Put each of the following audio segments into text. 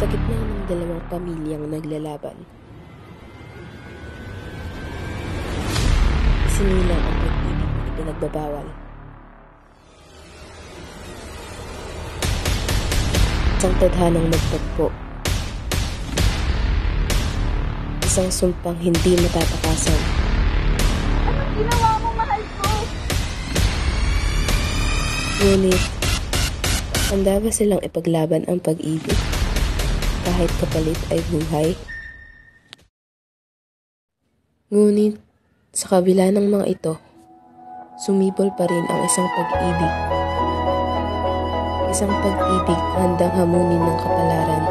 Sa gitna ng dalawang pamilyang naglalaban, sinilang ang pag-ibig na ipinagbabawal. Isang tadhanang magtagpo. Isang sumpang hindi matatakasan. Anong ginawa mo, mahal ko? Ngunit, handa ba silang ipaglaban ang pag-ibig kahit kapalit ay buhay? Ngunit, sa kabila ng mga ito, sumibol pa rin ang isang pag-ibig. Isang pag-ibig na handang hamunin ng kapalaran,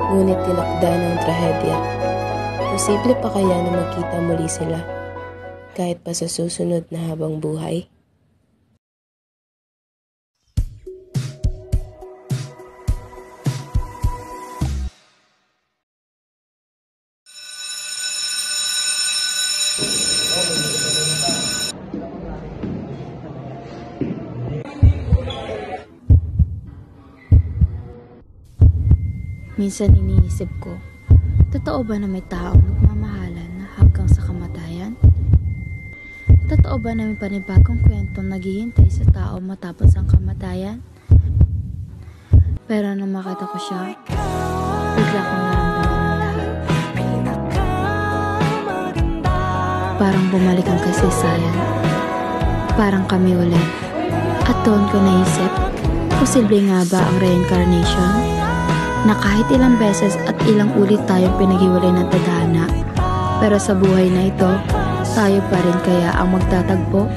ngunit tinakda ng trahedya. Posible pa kaya na magkita muli sila, kahit pa sa susunod na habang buhay? Minsan iniisip ko, totoo ba na may taong nagmamahalan na hanggang sa kamatayan? Totoo ba na may panibagong kwentong naghihintay sa tao matapos ang kamatayan? Pero nung makita ko siya, bigla kong naramdaman ang lahat. Parang bumalik ang kasaysayan. Parang kami ulit. At doon ko naisip, posible nga ba ang reincarnation? Na kahit ilang beses at ilang ulit tayong pinaghiwalay ng tadhana, pero sa buhay na ito, tayo pa rin kaya ang magtatagpo?